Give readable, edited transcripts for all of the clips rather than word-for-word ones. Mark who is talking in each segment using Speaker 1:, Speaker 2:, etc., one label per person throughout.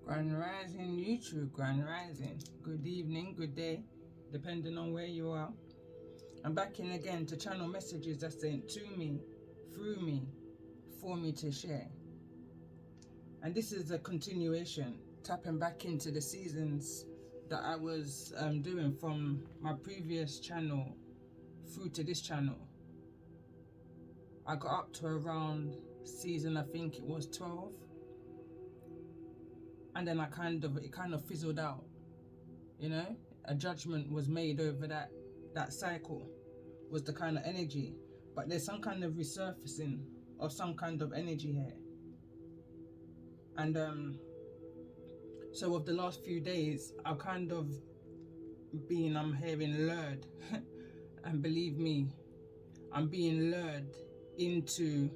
Speaker 1: Grand Rising YouTube, Grand Rising. Good evening, good day, depending on where you are. I'm back in again to channel messages that's sent to me, through me, for me to share. And this is a continuation, tapping back into the seasons that I was doing from my previous channel through to this channel. I got up to around season, I think it was 12. And then it kind of fizzled out, you know. A judgment was made over that cycle, was the kind of energy, but there's some kind of resurfacing of some kind of energy here. And so of the last few days, I've kind of I'm hearing lured and believe me, I'm being lured into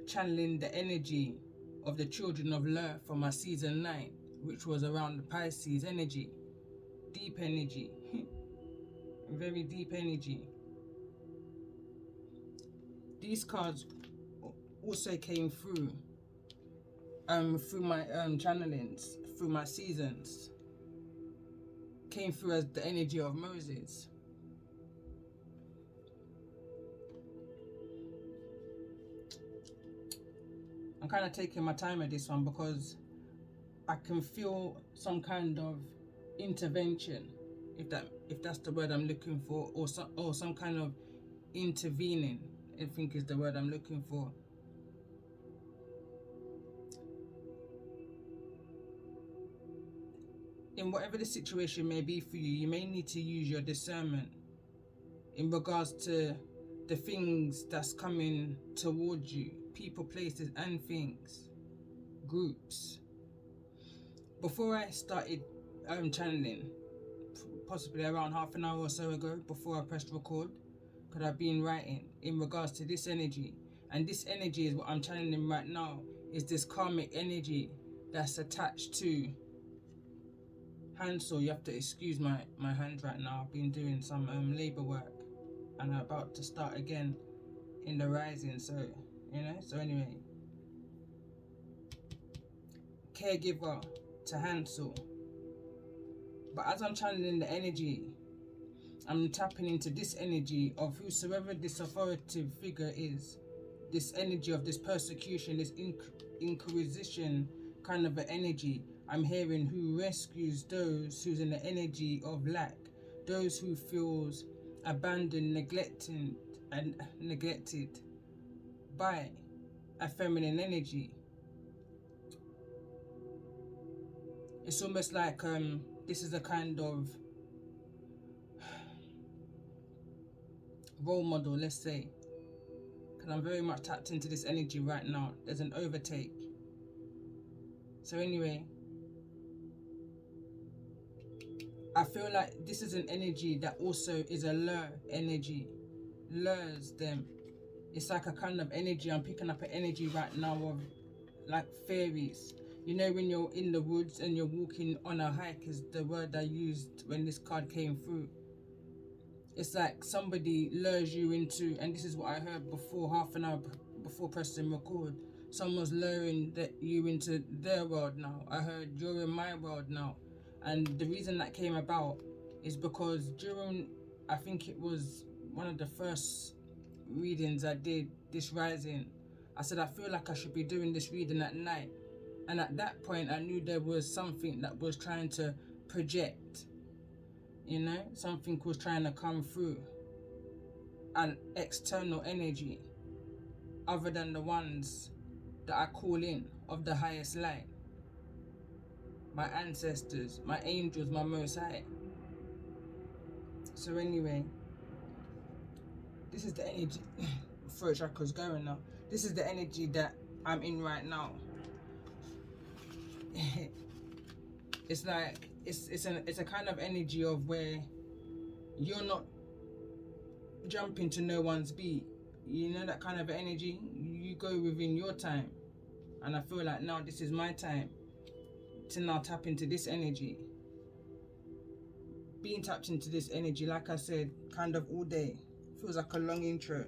Speaker 1: channeling the energy of the children of Lur for my season 9, which was around the Pisces energy, deep energy, very deep energy. These cards also came through my channelings, through my seasons, came through as the energy of Moses. I'm kind of taking my time at this one because I can feel some kind of intervention, if that's the word I'm looking for, or some kind of intervening, I think is the word I'm looking for. In whatever the situation may be for you, you may need to use your discernment in regards to the things that's coming towards you, people, places and things, groups. Before I started channeling, possibly around half an hour or so ago, before I pressed record, because I've been writing in regards to this energy, and this energy is what I'm channeling right now, is this karmic energy that's attached to Hansel. You have to excuse my hand right now. I've been doing some labor work and I'm about to start again in the rising, so so anyway, caregiver to Hansel. But as I'm channeling the energy, I'm tapping into this energy of whosoever this authoritative figure is, this energy of this persecution, this inquisition kind of an energy. I'm hearing who rescues those who's in the energy of lack, those who feels abandoned, neglected by a feminine energy. It's almost like this is a kind of role model, let's say, because I'm very much tapped into this energy right now. There's an overtake. So anyway, I feel like this is an energy that also is a lure energy, lures them. It's like a kind of energy. I'm picking up an energy right now of like fairies. You know, when you're in the woods and you're walking on a hike, is the word I used when this card came through. It's like somebody lures you into, and this is what I heard before, half an hour before pressing record. Someone's luring you into their world now. I heard you're in my world now. And the reason that came about is because during, I think it was one of the first readings I did this rising, I said I feel like I should be doing this reading at night. And at that point I knew there was something that was trying to project, something was trying to come through, an external energy other than the ones that I call in of the highest light, my ancestors, my angels, my most high. So anyway, this is the energy. Throat chakra's going now. This is the energy that I'm in right now. It's like it's a kind of energy of where you're not jumping to no one's beat. You know, that kind of energy. You go within your time, and I feel like now this is my time to now tap into this energy. Being tapped into this energy, like I said, kind of all day. Feels like a long intro.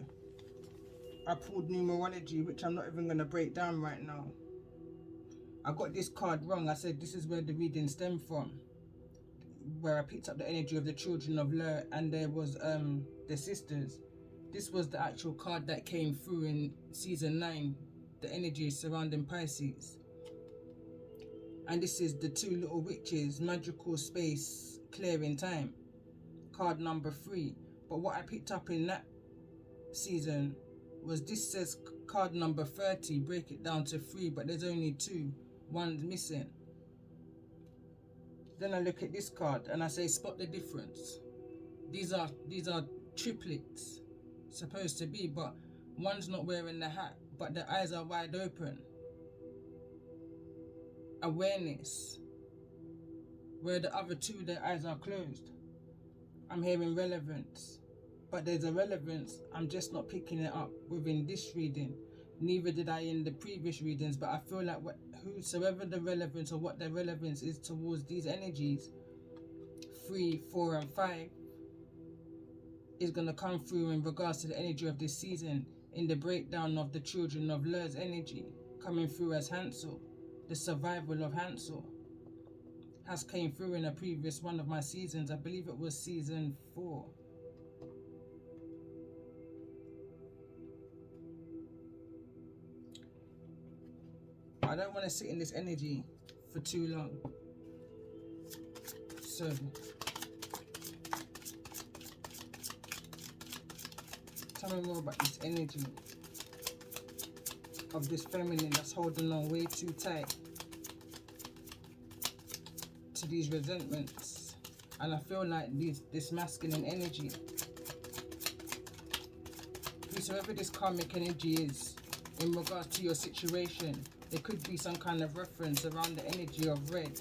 Speaker 1: I pulled numerology, which I'm not even going to break down right now. I got this card wrong. I said this is where the reading stemmed from, where I picked up the energy of the children of Lur, and there was the sisters. This was the actual card that came through in season 9, the energy surrounding Pisces. And this is the two little witches, magical space, clearing time, card number 3. But what I picked up in that season was, this says card number 30, break it down to 3, but there's only 2, one's missing. Then I look at this card and I say, spot the difference. These are triplets, supposed to be, but one's not wearing the hat, but their eyes are wide open. Awareness, where the other two, their eyes are closed. I'm hearing relevance, but there's a relevance, I'm just not picking it up within this reading. Neither did I in the previous readings, but I feel like whosoever the relevance, or what the relevance is towards these energies, 3, 4 and 5, is going to come through in regards to the energy of this season, in the breakdown of the children of Lur's energy, coming through as Hansel. The survival of Hansel has came through in a previous one of my seasons. I believe it was season 4. I don't want to sit in this energy for too long. So tell me more about this energy of this feminine that's holding on way too tight to these resentments. And I feel like this masculine energy, whosoever this karmic energy is, in regards to your situation, there could be some kind of reference around the energy of red.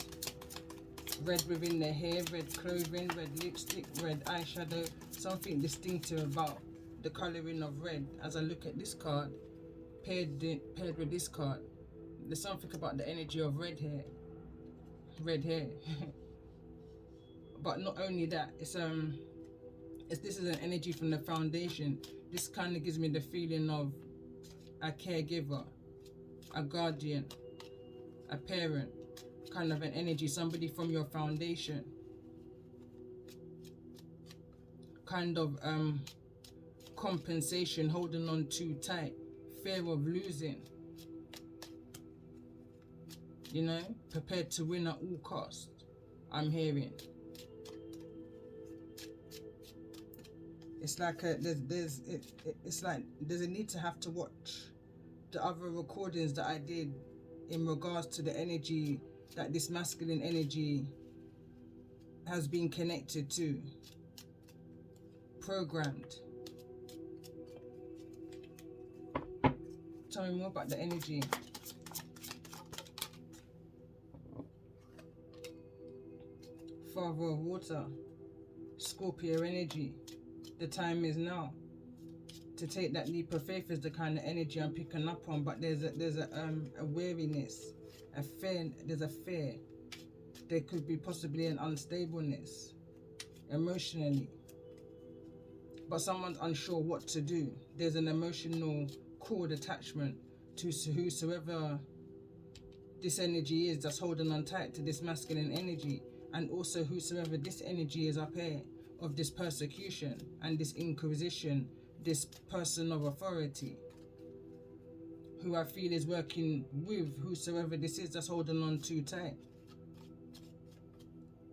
Speaker 1: Red within the hair, red clothing, red lipstick, red eyeshadow, something distinctive about the colouring of red. As I look at this card, paired with this card, there's something about the energy of red hair. But not only that, this is an energy from the foundation. This kind of gives me the feeling of a caregiver, a guardian, a parent, kind of an energy, somebody from your foundation, kind of compensation, holding on too tight, fear of losing, you know, prepared to win at all costs. I'm hearing it's like it's like there's a need to have to watch the other recordings that I did in regards to the energy that this masculine energy has been connected to, programmed. Tell me more about the energy. Father of water, Scorpio energy. The time is now to take that leap of faith, is the kind of energy I'm picking up on. But there's a weariness, a fear. There's a fear. There could be possibly an unstableness emotionally, but someone's unsure what to do. There's an emotional cord attachment to whosoever this energy is that's holding on tight to this masculine energy, and also whosoever this energy is up here of this persecution and this inquisition, this person of authority, who I feel is working with whosoever this is that's holding on too tight.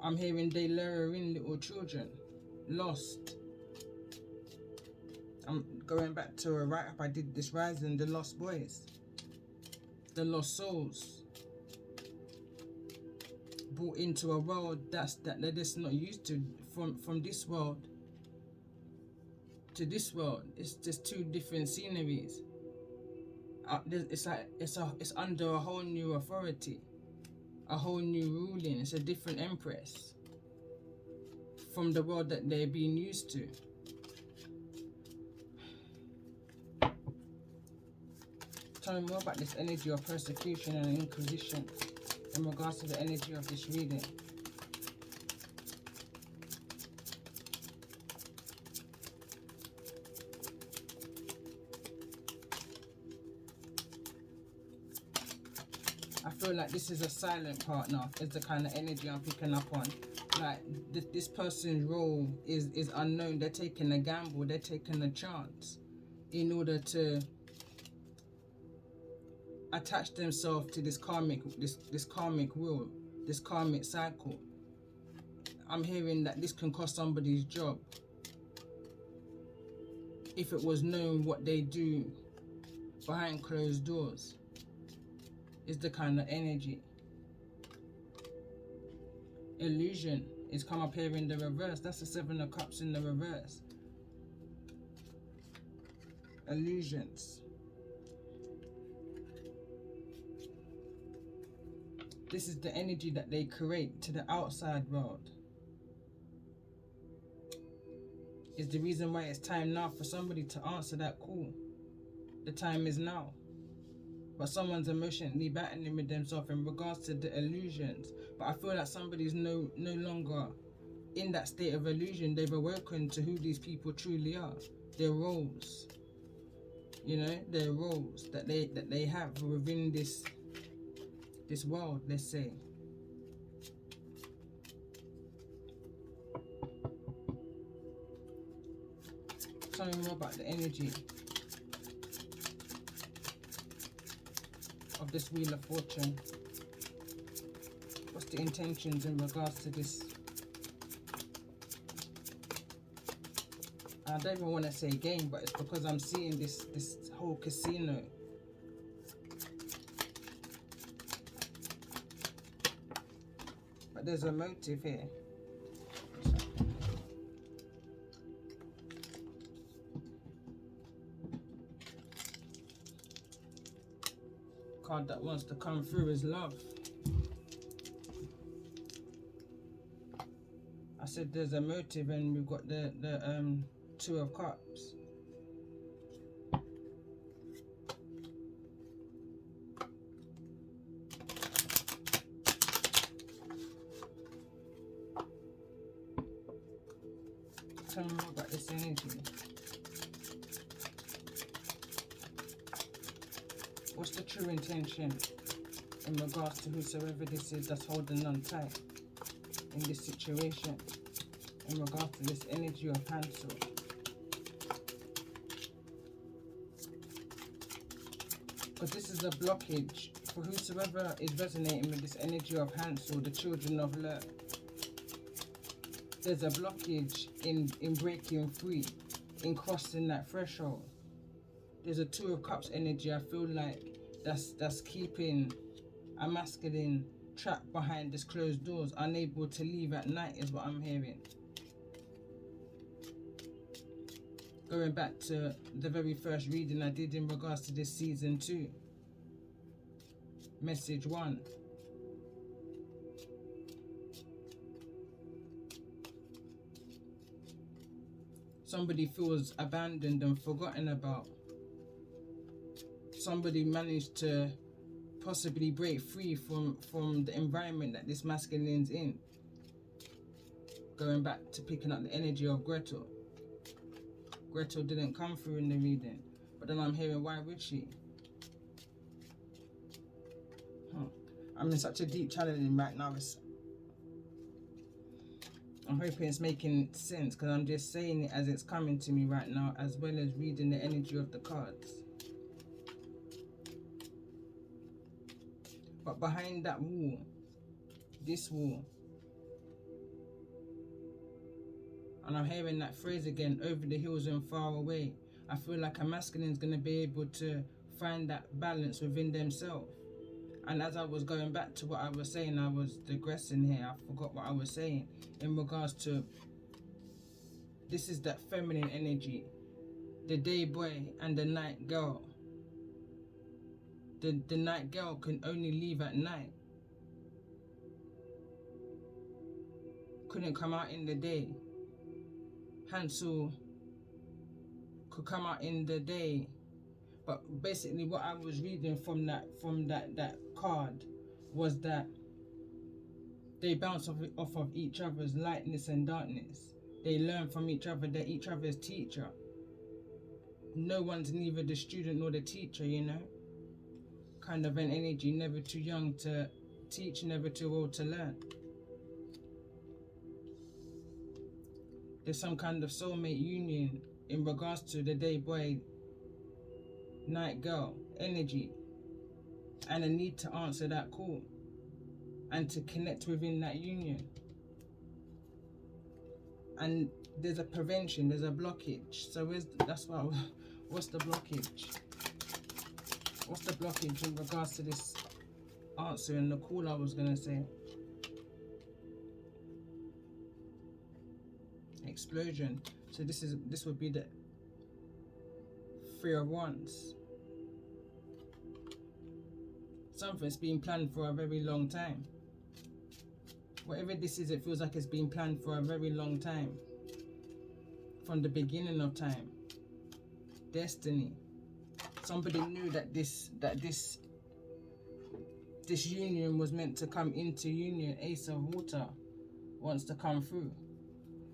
Speaker 1: I'm hearing they lure in little children, lost. I'm going back to a write-up I did this rising, the lost boys, the lost souls, brought into a world that they're just not used to. From this world to this world, it's just two different sceneries. It's like it's under a whole new authority, a whole new ruling. It's a different empress from the world that they're being used to. Tell me more about this energy of persecution and inquisition in regards to the energy of this reading. I feel like this is a silent partner, is the kind of energy I'm picking up on. Like, this person's role is unknown. They're taking a gamble, they're taking a chance in order to attach themselves to this karmic wheel, this karmic cycle. I'm hearing that this can cost somebody's job if it was known what they do behind closed doors, is the kind of energy. Illusion is come up here in the reverse. That's the Seven of Cups in the reverse. Illusions. This is the energy that they create to the outside world. Is the reason why it's time now for somebody to answer that call. The time is now. But someone's emotionally battling with themselves in regards to the illusions. But I feel like somebody's no longer in that state of illusion. They've awoken to who these people truly are. Their roles. You know, their roles that they have within this world, let's say. Tell me more about the energy of this Wheel of Fortune. What's the intentions in regards to this? I don't even want to say game, but it's because I'm seeing this whole casino. But there's a motive here. Card that wants to come through is love. I said there's a motive, and we've got the Two of Cups. Tell me more about this energy. What's the true intention in regards to whosoever this is that's holding on tight in this situation, in regards to this energy of Hansel? Because this is a blockage for whosoever is resonating with this energy of Hansel, the children of Ler. There's a blockage in breaking free, in crossing that threshold. There's a Two of Cups energy. I feel like that's keeping a masculine trapped behind this closed doors, unable to leave at night, is what I'm hearing. Going back to the very first reading I did in regards to this season 2. Message 1. Somebody feels abandoned and forgotten about. Somebody managed to possibly break free from the environment that this masculine's in. Going back to picking up the energy of Gretel. Gretel didn't come through in the reading, but then I'm hearing, why would she? I'm in such a deep channeling right now. I'm hoping it's making sense, because I'm just saying it as it's coming to me right now, as well as reading the energy of the cards. But behind that wall, this wall, and I'm hearing that phrase again, over the hills and far away. I feel like a masculine is going to be able to find that balance within themselves. And as I was going back to what I was saying, I was digressing here. I forgot what I was saying in regards to, this is that feminine energy, the day boy and the night girl. The night girl can only leave at night. Couldn't come out in the day. Hansel could come out in the day. But basically what I was reading from that card was that they bounce off of each other's lightness and darkness. They learn from each other. They're each other's teacher. No one's neither the student nor the teacher, you know. kind of an energy, never too young to teach, never too old to learn. There's some kind of soulmate union in regards to the day boy, night girl energy, and a need to answer that call and to connect within that union. And there's a prevention, there's a blockage. So what's the blockage? What's the blockage in regards to this answer and the call I was gonna say? Explosion. So this would be the Three of Wands. Something's been planned for a very long time. Whatever this is, it feels like it's been planned for a very long time. From the beginning of time. Destiny. Somebody knew that this union was meant to come into union. Ace of Water wants to come through.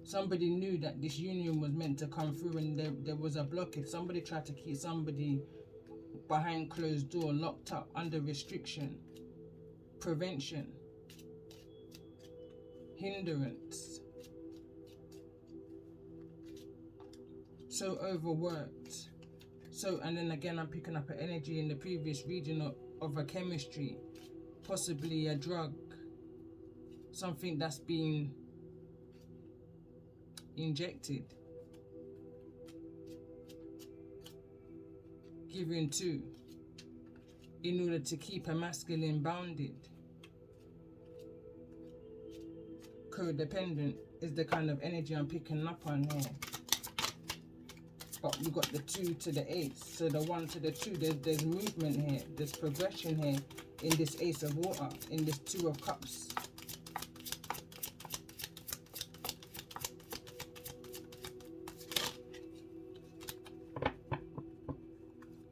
Speaker 1: Somebody knew that this union was meant to come through, and there was a blockage. Somebody tried to keep somebody behind closed door, locked up, under restriction, prevention, hindrance. So overworked. So, and then again, I'm picking up an energy in the previous region of a chemistry, possibly a drug, something that's been injected, given to, in order to keep a masculine bounded. Codependent is the kind of energy I'm picking up on here. But we got the 2 to the 8, so the 1 to the 2, there's movement here, there's progression here in this Ace of Water, in this 2 of Cups.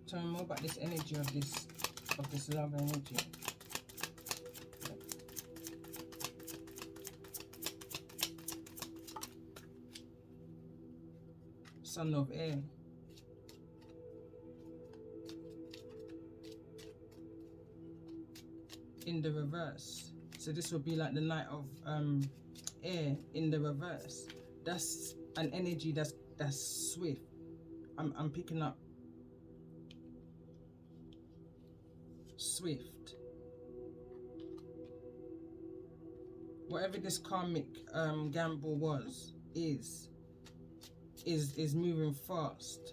Speaker 1: Tell me more about this energy of this love energy. Son of Air. In the reverse. So this will be like the Knight of Air in the reverse. That's an energy that's swift. I'm picking up swift. Whatever this karmic gamble was, is moving fast.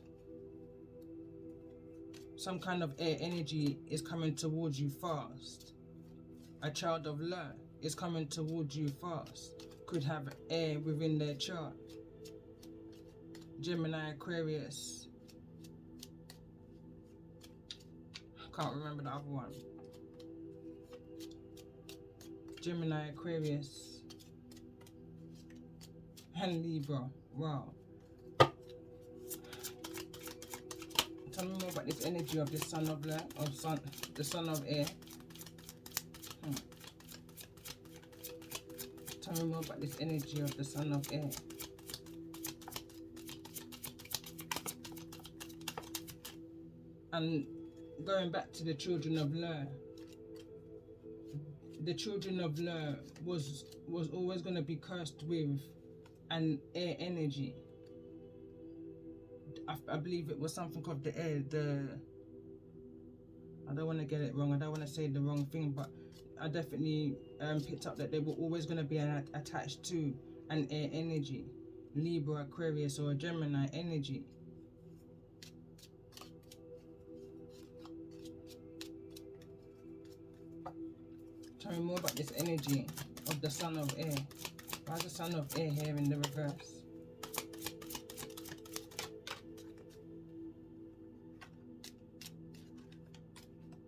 Speaker 1: Some kind of air energy is coming towards you fast. A child of love is coming towards you fast. Could have air within their chart. Gemini, Aquarius. Can't remember the other one. Gemini, Aquarius, and Libra. Wow. Tell me more about this energy of this Son of Air, the Son of Air. Tell me more about this energy of the Son of Air. And going back to the Children of Lur. The Children of Lur was always going to be cursed with an air energy. I believe it was something of the air, I don't want to get it wrong, I don't want to say the wrong thing, but I definitely picked up that they were always going to be attached to an air energy. Libra, Aquarius, or a Gemini energy. Tell me more about this energy of the Son of Air. Why is the Son of Air here in the reverse?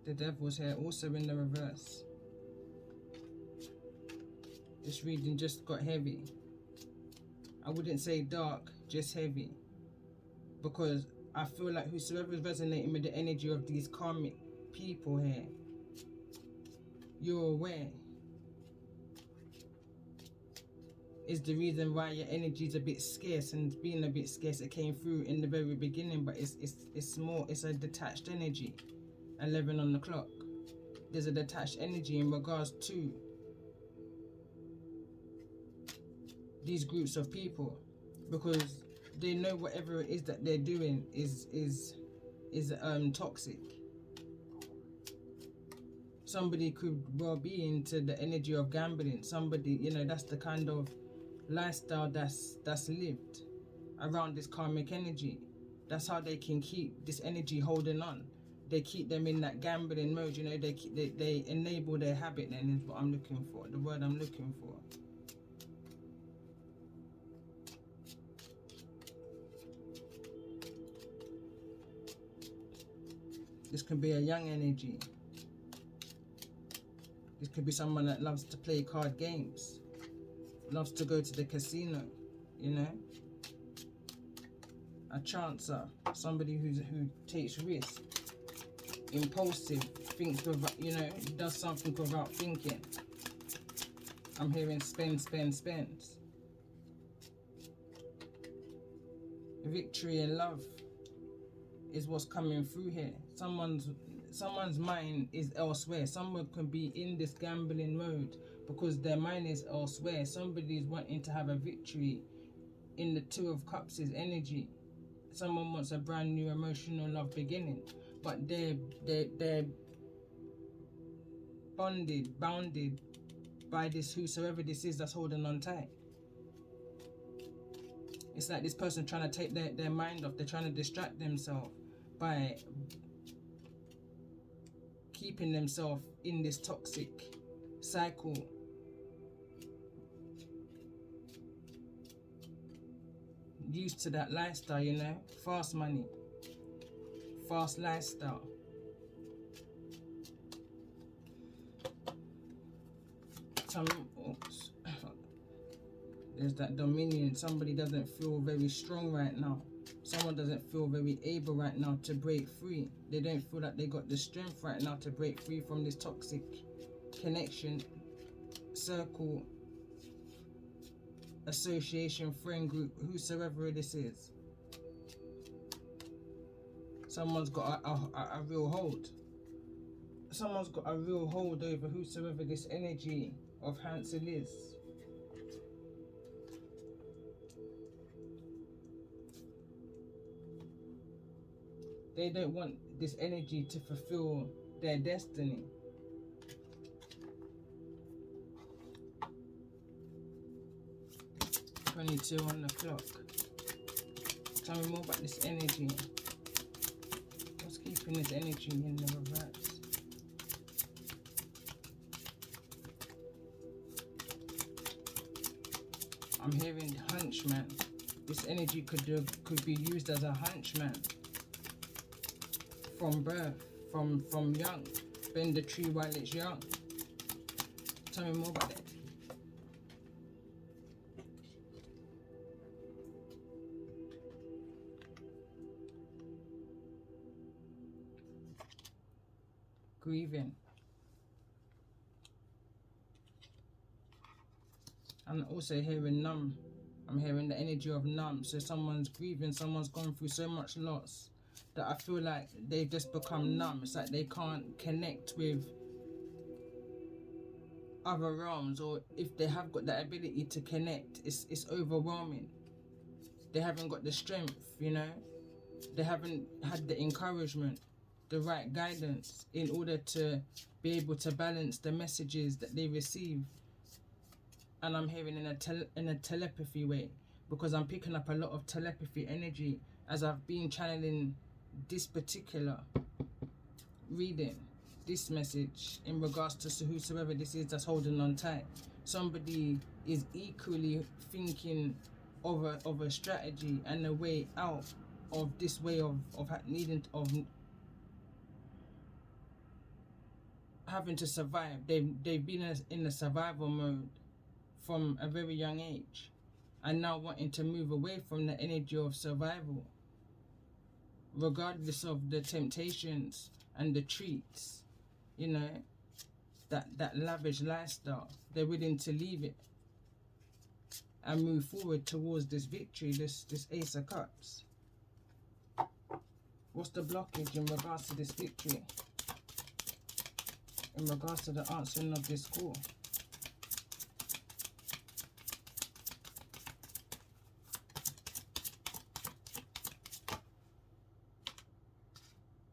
Speaker 1: The Devil's here also in the reverse. This reading just got heavy. I wouldn't say dark, just heavy. Because I feel like whosoever is resonating with the energy of these karmic people here, you're aware, is the reason why your energy is a bit scarce, and being a bit scarce, it came through in the very beginning, but it's a detached energy. 11 on the clock. there's a detached energy in regards to these groups of people, because they know whatever it is that they're doing is toxic. Somebody could well be into the energy of gambling. Somebody, you know, that's the kind of lifestyle that's lived around this karmic energy. That's how they can keep this energy holding on. They keep them in that gambling mode, you know. They enable their habit, and is what I'm looking for, the word I'm looking for. This could be a young energy. This could be someone that loves to play card games, loves to go to the casino, you know. A chancer, somebody who takes risks, impulsive, thinks without, you know, does something without thinking. I'm hearing spend. Victory and love is what's coming through here. Someone's mind is elsewhere. Someone can be in this gambling mode because their mind is elsewhere. Somebody is wanting to have a victory in the Two of Cups' energy. Someone wants a brand new emotional love beginning, but they're bounded by this whosoever this is that's holding on tight. It's like this person trying to take their mind off. They're trying to distract themselves by keeping themselves in this toxic cycle. Used to that lifestyle, you know, fast money, fast lifestyle. There's that dominion. Somebody doesn't feel very strong right now. Someone doesn't feel very able right now to break free. They don't feel like they got the strength right now to break free from this toxic connection, circle, association, friend group, whosoever this is. Someone's got a real hold. Someone's got a real hold over whosoever this energy of Hansel is. They don't want this energy to fulfill their destiny. .22 on the clock. Tell me more about this energy. What's keeping this energy in the reverse? I'm hearing hunchman. This energy could be used as a hunchman. From birth, from young. Bend the tree while it's young. Tell me more about that. Grieving. I'm also hearing numb. I'm hearing the energy of numb. So someone's grieving, someone's gone through so much loss that I feel like they've just become numb. It's like they can't connect with other realms, or if they have got that ability to connect, it's overwhelming. They haven't got the strength, you know. They haven't had the encouragement, the right guidance in order to be able to balance the messages that they receive. And I'm hearing in a telepathy way, because I'm picking up a lot of telepathy energy as I've been channeling this particular reading, this message in regards to whosoever this is that's holding on tight. Somebody is equally thinking of a strategy and a way out of this way of having to survive. They've been in a survival mode from a very young age, and now wanting to move away from the energy of survival, regardless of the temptations and the treats, you know, that lavish lifestyle. They're willing to leave it and move forward towards this victory, this Ace of Cups. What's the blockage in regards to this victory? in regards to the answering of this call.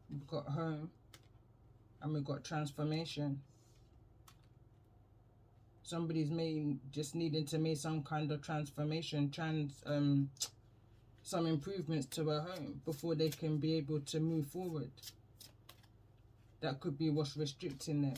Speaker 1: We've got home and we've got transformation. Somebody's just needing to make some kind of transformation, some improvements to a home before they can be able to move forward. That could be what's restricting them.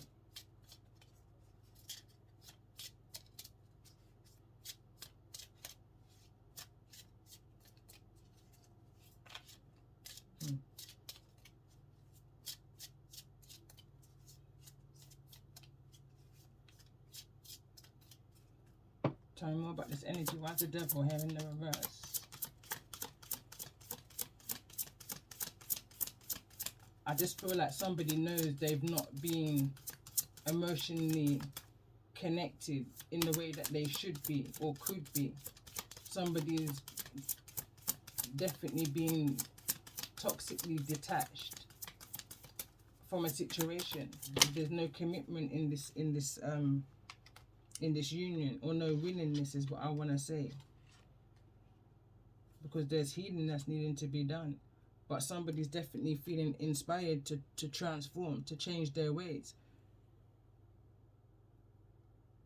Speaker 1: Tell me more about this energy. Why's the devil here in the reverse? I just feel like somebody knows they've not been emotionally connected in the way that they should be or could be. Somebody's definitely been toxically detached from a situation. There's no commitment in this union, or no willingness is what I want to say, because there's healing that's needing to be done. But somebody's definitely feeling inspired to transform, to change their ways,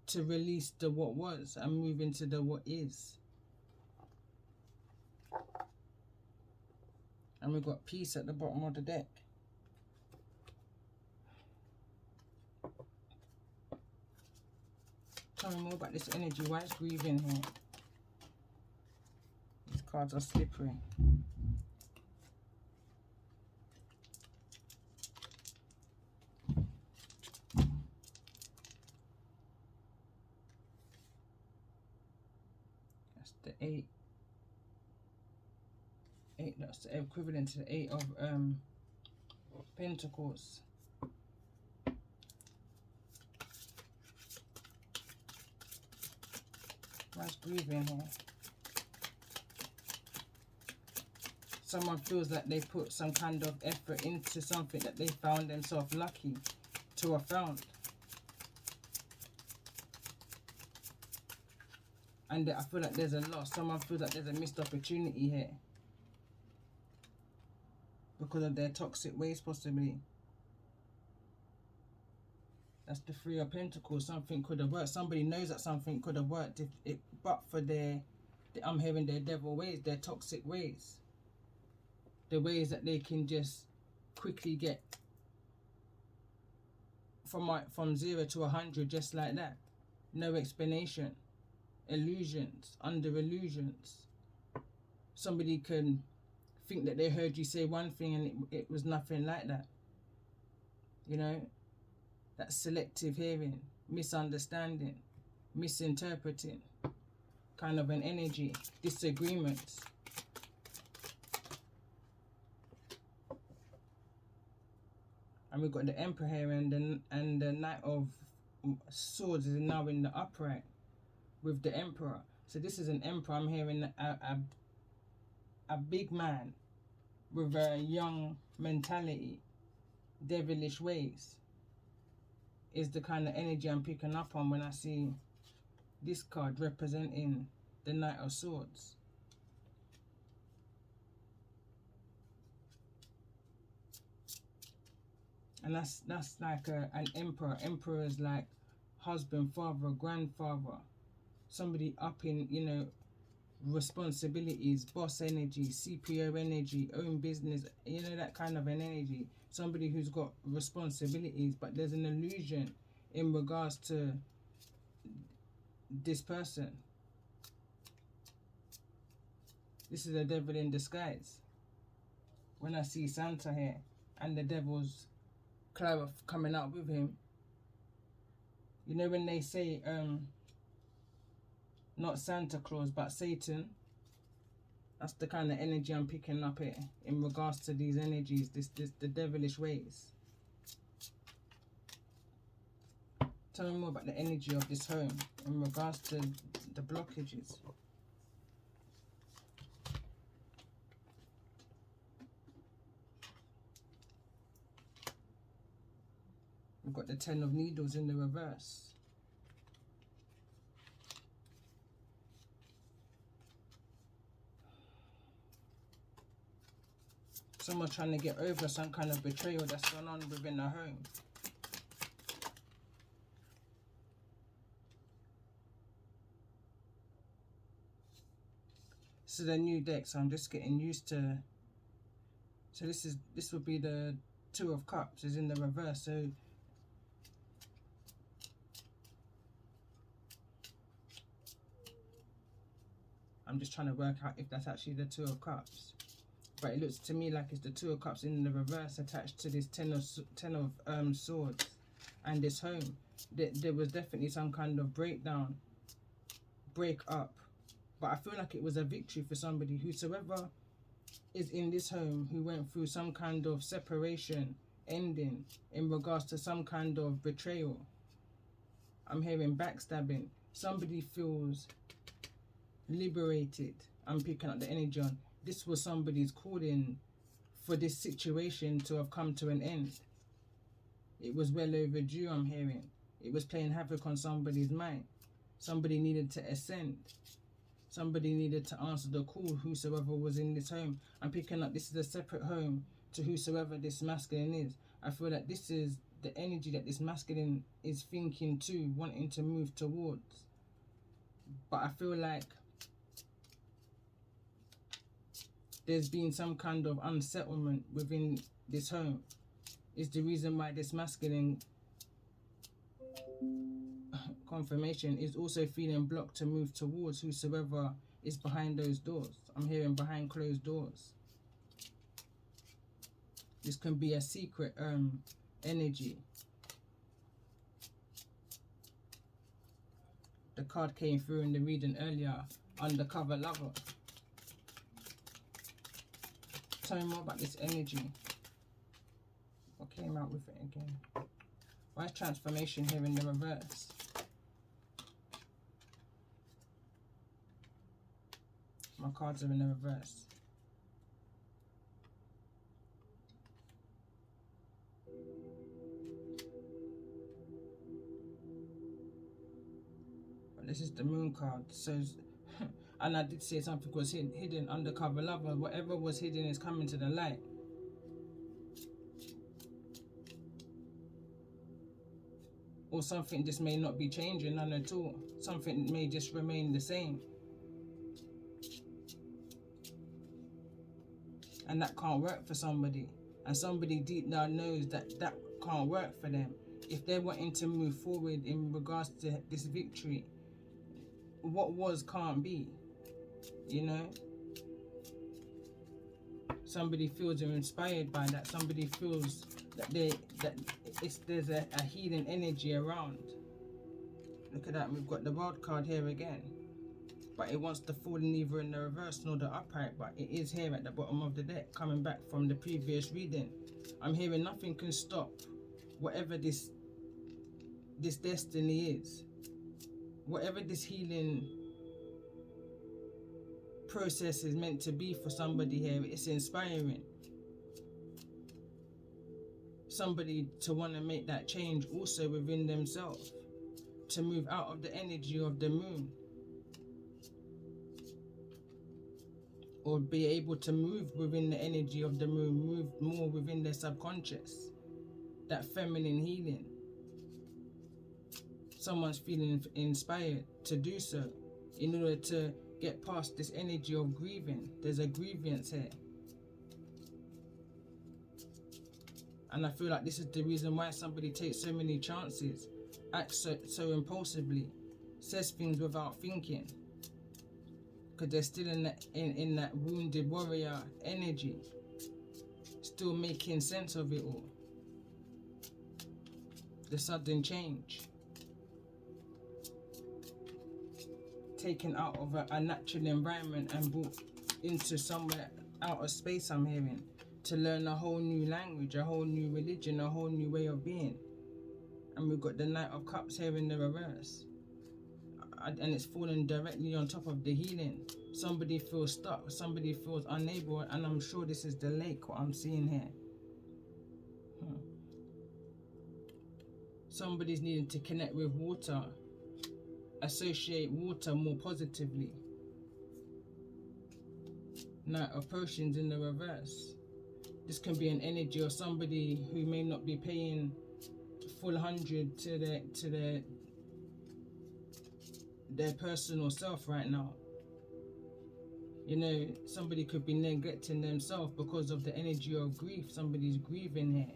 Speaker 1: to release the what was and move into the what is. And we've got peace at the bottom of the deck. Tell me more about this energy. Why is grieving here? These cards are slippery. That's the 8. That's the equivalent to the 8 of Pentacles. Why's grieving here? Someone feels like they put some kind of effort into something that they found themselves lucky to have found. And I feel like there's a loss. Someone feels like there's a missed opportunity here, because of their toxic ways, possibly. That's the 3 of Pentacles. Something could have worked. Somebody knows that something could have worked if it, but for I'm hearing their devil ways, their toxic ways. The ways that they can just quickly get from 0 to 100 just like that. No explanation. Illusions, under illusions. Somebody can think that they heard you say one thing and it was nothing like that. You know, that selective hearing, misunderstanding, misinterpreting, kind of an energy, disagreements. And we've got the Emperor here, and the Knight of Swords is now in the upright with the Emperor. So this is an Emperor. I'm hearing a big man with a young mentality, devilish ways, is the kind of energy I'm picking up on when I see this card representing the Knight of Swords. And that's like an emperor. Emperor is like husband, father, grandfather. Somebody up in, you know, responsibilities, boss energy, CPO energy, own business, you know, that kind of an energy. Somebody who's got responsibilities, but there's an illusion in regards to this person. This is a devil in disguise. When I see Santa here and the devil's cloud coming out with him, you know when they say not Santa Claus but Satan, that's the kind of energy I'm picking up here in regards to these energies, the devilish ways. Tell me more about the energy of this home in regards to the blockages. We've got the 10 of Needles in the reverse. Someone trying to get over some kind of betrayal that's gone on within a home. This is a new deck, so I'm just getting used to. So this would be the 2 of Cups is in the reverse. So I'm just trying to work out if that's actually the 2 of Cups. But it looks to me like it's the 2 of Cups in the reverse attached to this 10 of Swords and this home. There was definitely some kind of breakdown, break up. But I feel like it was a victory for somebody. Whosoever is in this home who went through some kind of separation, ending in regards to some kind of betrayal. I'm hearing backstabbing. Somebody feels liberated. I'm picking up the energy on. This was somebody's calling for this situation to have come to an end. It was well overdue, I'm hearing. It was playing havoc on somebody's mind. Somebody needed to ascend. Somebody needed to answer the call, whosoever was in this home. I'm picking up this is a separate home to whosoever this masculine is. I feel that this is the energy that this masculine is thinking too, wanting to move towards. But I feel like there's been some kind of unsettlement within this home. Is the reason why this masculine confirmation is also feeling blocked to move towards whosoever is behind those doors. I'm hearing behind closed doors. This can be a secret energy. The card came through in the reading earlier, undercover lover. Tell me more about this energy. What came out with it again? Why is transformation here in the reverse? My cards are in the reverse. But this is the Moon card. So, and I did say something was hidden, undercover lover. Whatever was hidden is coming to the light. Or something just may not be changing none at all. Something may just remain the same. And that can't work for somebody. And somebody deep down knows that that can't work for them. If they're wanting to move forward in regards to this victory, what was can't be, you know? Somebody feels inspired by that. Somebody feels that there's a healing energy around. Look at that, we've got the World card here again. But it wants to fall neither in the reverse nor the upright, but it is here at the bottom of the deck, coming back from the previous reading. I'm hearing nothing can stop whatever this destiny is. Whatever this healing process is meant to be for somebody here, it's inspiring. Somebody to want to make that change also within themselves, to move out of the energy of the moon, or be able to move within the energy of the moon, move more within their subconscious, that feminine healing. Someone's feeling inspired to do so in order to get past this energy of grieving. There's a grievance here. And I feel like this is the reason why somebody takes so many chances, acts so impulsively, says things without thinking. Because they're still in that wounded warrior energy, still making sense of it all. The sudden change, taken out of a natural environment and brought into somewhere out of space, I'm hearing, to learn a whole new language, a whole new religion, a whole new way of being. And we've got the Knight of Cups here in the reverse. And it's falling directly on top of the healing. Somebody feels stuck, somebody feels unable, and I'm sure this is the lake, what I'm seeing here. Somebody's needing to connect with water, associate water more positively. Knight of Potions in the reverse. This can be an energy of somebody who may not be paying full 100 to their personal self right now. You know, somebody could be neglecting themselves because of the energy of grief. Somebody's grieving here.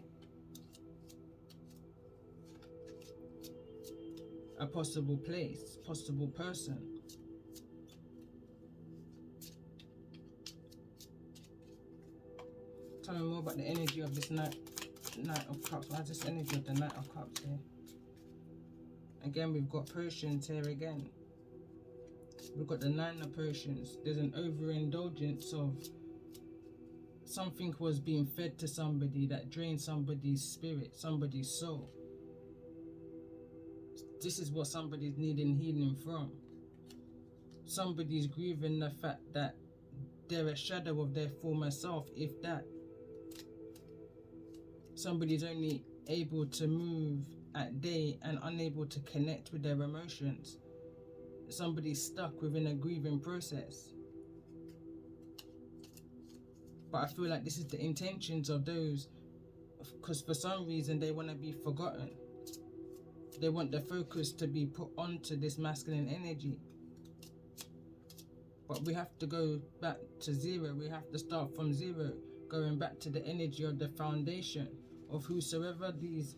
Speaker 1: A possible place, possible person. Tell me more about the energy of this Knight of Cups. Why is this energy of the Knight of Cups here? Again, we've got potions here again. We've got the Nine of Potions. There's an overindulgence of something was being fed to somebody that drained somebody's spirit, somebody's soul. This is what somebody's needing healing from. Somebody's grieving the fact that they're a shadow of their former self, if that. Somebody's only able to move at day and unable to connect with their emotions. Somebody's stuck within a grieving process. But I feel like this is the intentions of those, because for some reason they want to be forgotten. They want the focus to be put onto this masculine energy. But we have to go back to zero. We have to start from zero, going back to the energy of the foundation of whosoever this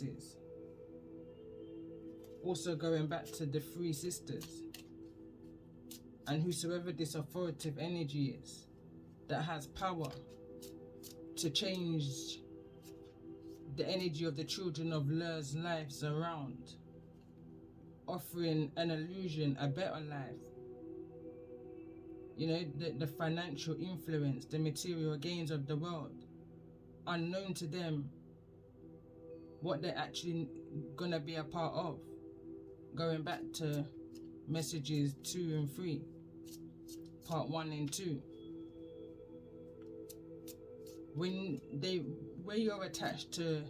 Speaker 1: is. Also going back to the three sisters. And whosoever this authoritative energy is that has power to change the energy of the children of Lur's lives around, offering an illusion, a better life. You know, the financial influence, the material gains of the world, unknown to them what they're actually gonna be a part of. Going back to messages 2 and 3, part 1 and 2. When you're attached to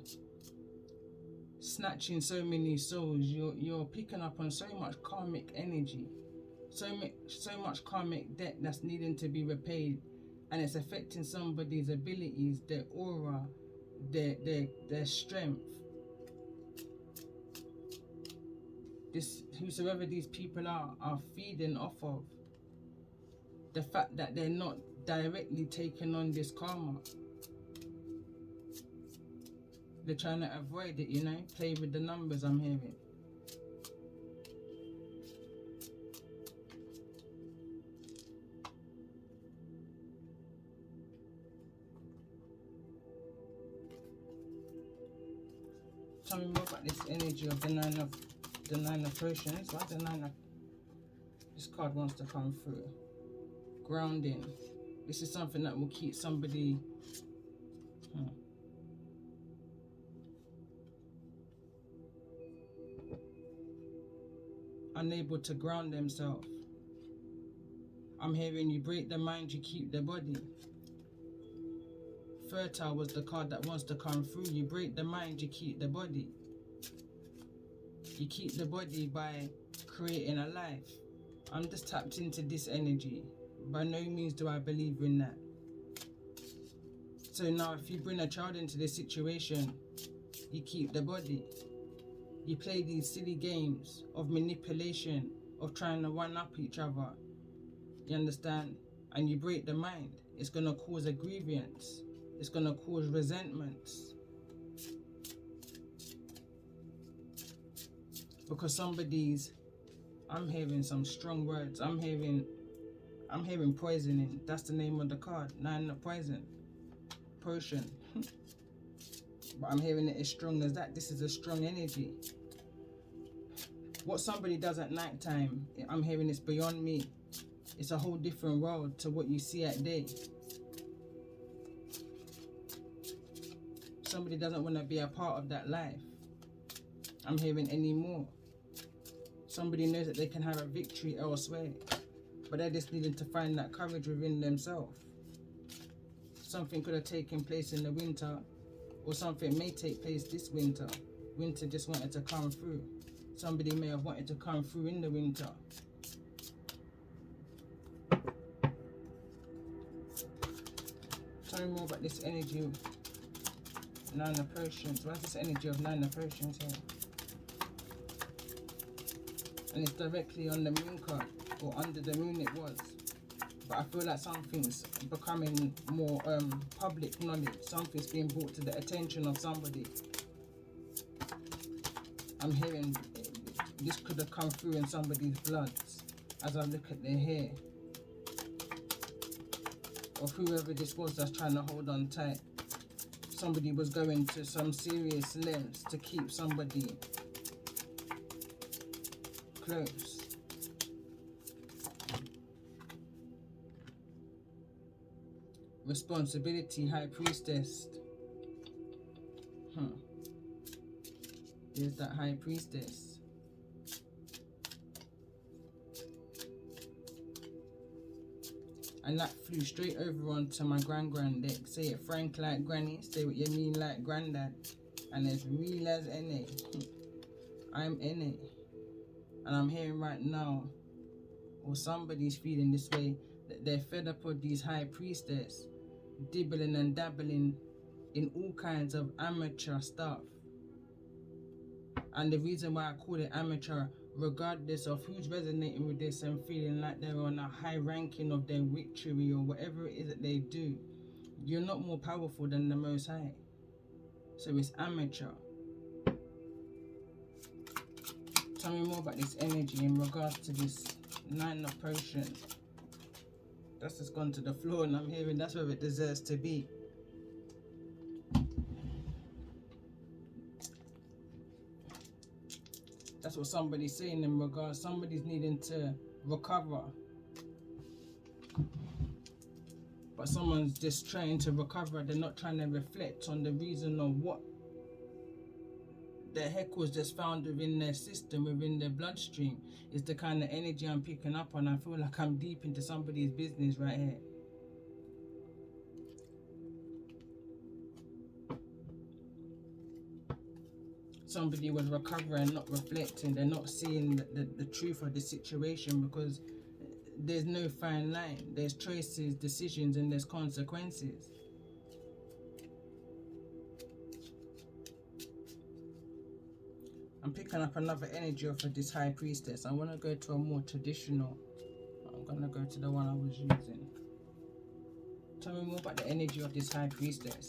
Speaker 1: snatching so many souls, you're picking up on so much karmic energy, so much karmic debt that's needing to be repaid, and it's affecting somebody's abilities, their aura, their strength. Whosoever these people are feeding off of the fact that they're not directly taking on this karma. They're trying to avoid it, you know, play with the numbers, I'm hearing. Tell me more about this energy of the Nine of Potions. Why the Nine of... This card wants to come through. Grounding. This is something that will keep somebody... unable to ground themselves. I'm hearing you break the mind, you keep the body. Fertile was the card that wants to come through. You break the mind, you keep the body. You keep the body by creating a life. I'm just tapped into this energy. By no means do I believe in that. So now if you bring a child into this situation, you keep the body. You play these silly games of manipulation, of trying to one-up each other. You understand? And you break the mind. It's going to cause a grievance. It's going to cause resentments. Because I'm hearing some strong words. I'm hearing poisoning. That's the name of the card. 9 of poison. Potion. But I'm hearing it as strong as that. This is a strong energy. What somebody does at night time, I'm hearing it's beyond me. It's a whole different world to what you see at day. Somebody doesn't want to be a part of that life. I'm hearing anymore. Somebody knows that they can have a victory elsewhere, but they're just needing to find that courage within themselves. Something could have taken place in the winter, or something may take place this winter. Winter just wanted to come through. Somebody may have wanted to come through in the winter. Tell me more about this energy of 9 of Potions. Why is this energy of 9 of Potions here? And it's directly on the moon card, or under the moon it was. But I feel like something's becoming more public knowledge. Something's being brought to the attention of somebody. I'm hearing this could have come through in somebody's blood as I look at their hair. Of whoever this was that's trying to hold on tight. Somebody was going to some serious lengths to keep somebody close. Responsibility, High Priestess. There's that High Priestess. And that flew straight over onto my grand deck. Say it frank like granny, say what you mean like granddad. And as real as NA. I'm NA. And I'm hearing right now, or somebody's feeling this way, that they're fed up with these High Priestess dibbling and dabbling in all kinds of amateur stuff. And the reason why I call it amateur, regardless of who's resonating with this and feeling like they're on a high ranking of their victory or whatever it is that they do, you're not more powerful than the Most High. So it's amateur. Tell me more about this energy in regards to this 9 of Potions. That's just gone to the floor, and I'm hearing that's where it deserves to be. That's what somebody's saying in regards. Somebody's needing to recover. But someone's just trying to recover. They're not trying to reflect on the reason of what the heck was just found within their system, within their bloodstream. Is the kind of energy I'm picking up on. I feel like I'm deep into somebody's business right here. Somebody was recovering, not reflecting. They're not seeing the truth of the situation, because there's no fine line. There's choices, decisions, and there's consequences. I'm picking up another energy off of this High Priestess. I want to go to a more traditional. I'm going to go to the one I was using. Tell me more about the energy of this High Priestess.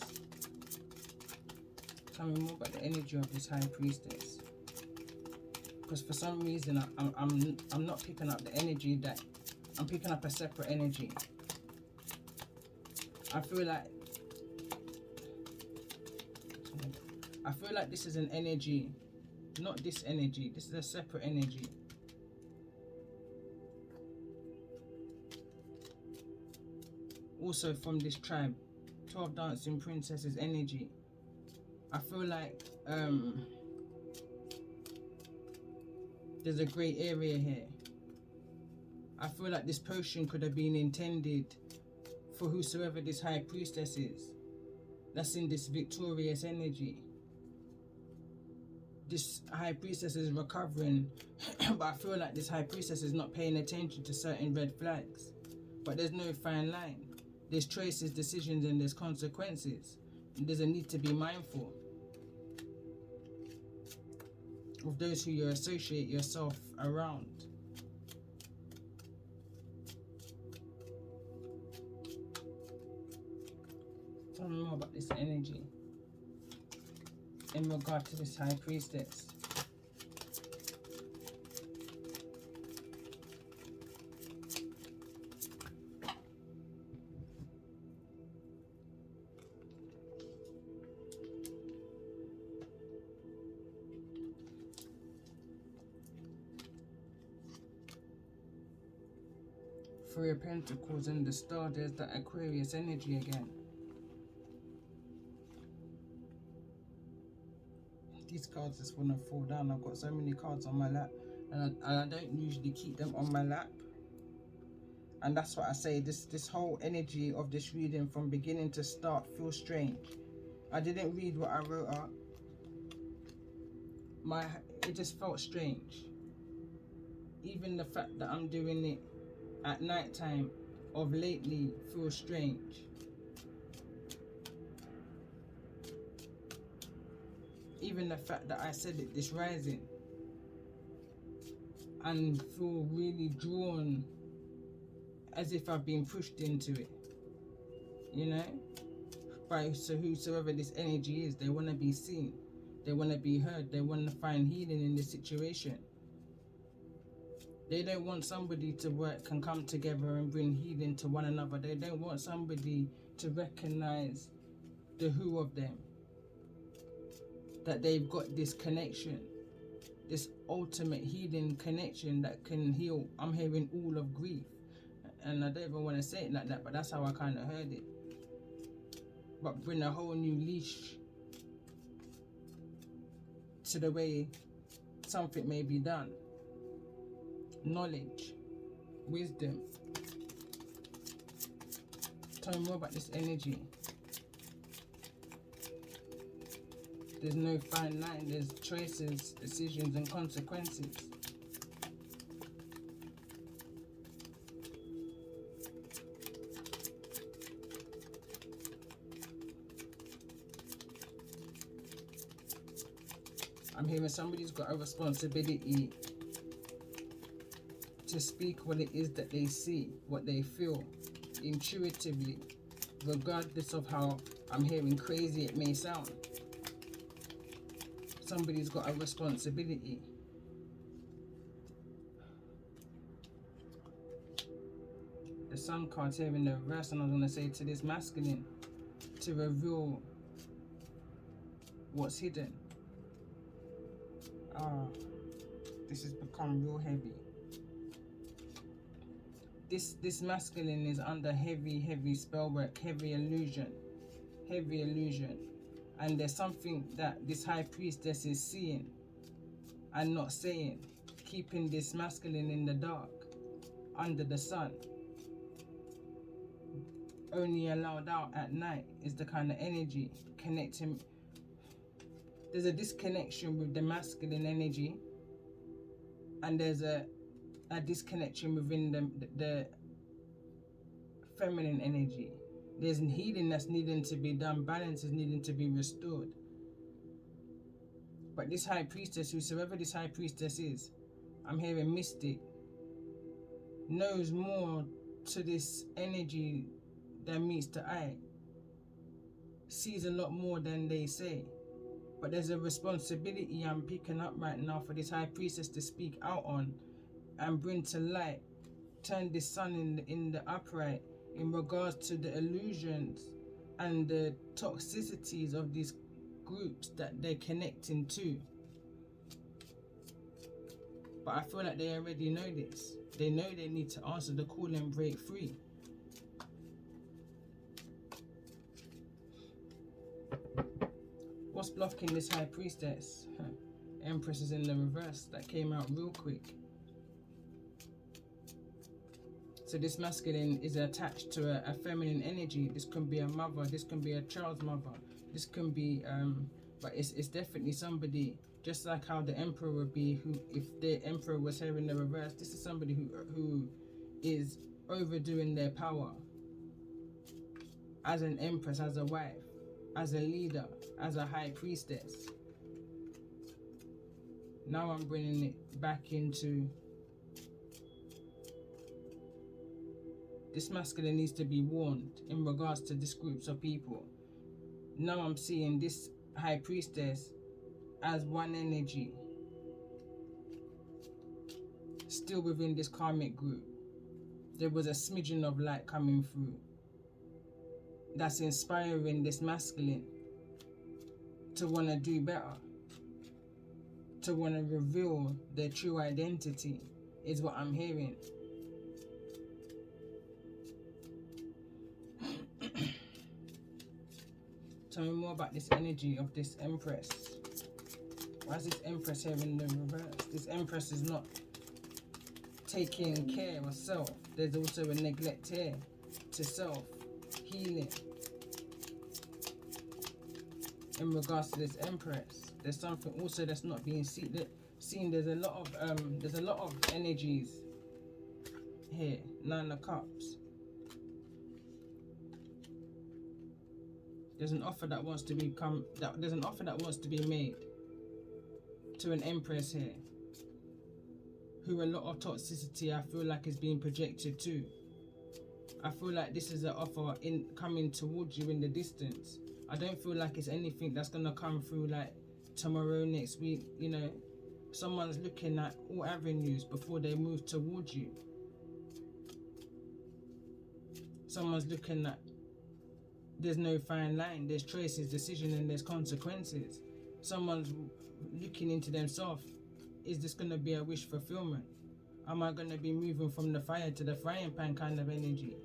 Speaker 1: Tell me more about the energy of this High Priestess. Because for some reason, I'm not picking up the energy that... I'm picking up a separate energy. I feel like this is an energy. Not this energy. This is a separate energy. Also from this tribe. 12 Dancing Princesses energy. I feel like there's a grey area here. I feel like this potion could have been intended for whosoever this High Priestess is. That's in this victorious energy. This High Priestess is recovering, but I feel like this High Priestess is not paying attention to certain red flags. But there's no fine line. There's choices, decisions, and there's consequences. And there's a need to be mindful of those who you associate yourself around. Tell me more about this energy in regard to this High Priestess. Three of Pentacles and the Star, there's that Aquarius energy again. These cards just want to fall down. I've got so many cards on my lap, and I don't usually keep them on my lap. And that's what I say, this whole energy of this reading from beginning to start feels strange. I didn't read what I wrote up. It just felt strange. Even the fact that I'm doing it at night time of lately feels strange. Even the fact that I said it this rising and feel really drawn as if I've been pushed into it, you know, by whosoever this energy is. They want to be seen, they want to be heard, they want to find healing in this situation. They don't want somebody to work and come together and bring healing to one another. They don't want somebody to recognize the who of them, that they've got this connection, this ultimate healing connection that can heal. I'm hearing all of grief, and I don't even want to say it like that, but that's how I kind of heard it. But bring a whole new leash to the way something may be done. Knowledge, wisdom. Tell me more about this energy. There's no fine line, there's choices, decisions, and consequences. I'm hearing somebody's got a responsibility to speak what it is that they see, what they feel, intuitively, regardless of how I'm hearing crazy it may sound. Somebody's got a responsibility. The Sun card's here in the reverse, and I'm going to say to this masculine to reveal what's hidden. This has become real heavy. This masculine is under heavy spell work, heavy illusion. And there's something that this high priestess is seeing and not saying, keeping this masculine in the dark, under the sun. Only allowed out at night is the kind of energy connecting. There's a disconnection with the masculine energy, and there's a disconnection within the feminine energy. There's healing that's needing to be done, balance is needing to be restored. But this high priestess, whosoever this high priestess is, I'm hearing mystic, knows more to this energy than meets the eye, sees a lot more than they say. But there's a responsibility I'm picking up right now for this high priestess to speak out on and bring to light, turn this sun in the upright in regards to the illusions and the toxicities of these groups that they're connecting to. But I feel like they already know this. They know they need to answer the call and break free. What's blocking this high priestess? Empress is in the reverse. That came out real quick. So this masculine is attached to a feminine energy. This can be a mother, this can be a child's mother, this can be, but it's definitely somebody, just like how the emperor would be, who, if the emperor was here in the reverse, this is somebody who is overdoing their power as an empress, as a wife, as a leader, as a high priestess. Now I'm bringing it back into this masculine needs to be warned in regards to this groups of people. Now I'm seeing this high priestess as one energy, still within this karmic group. There was a smidgen of light coming through that's inspiring this masculine to want to do better, to want to reveal their true identity, is what I'm hearing. Tell me more about this energy of this empress. Why is this empress here in the reverse? This empress is not taking care of self. There's also a neglect here to self, healing. in regards to this Empress. There's something also that's not being seen. There's a lot of energies here. 9 of Cups. There's an offer that wants to there's an offer that wants to be made to an Empress here, who a lot of toxicity I feel like is being projected to. I feel like this is an offer coming towards you in the distance. I don't feel like it's anything that's gonna come through like tomorrow, next week. You know, someone's looking at all avenues before they move towards you. Someone's looking at, there's no fine line, there's choices, decision, and there's consequences. Someone's looking into themselves. Is this gonna be a wish fulfillment? Am I gonna be moving from the fire to the frying pan kind of energy?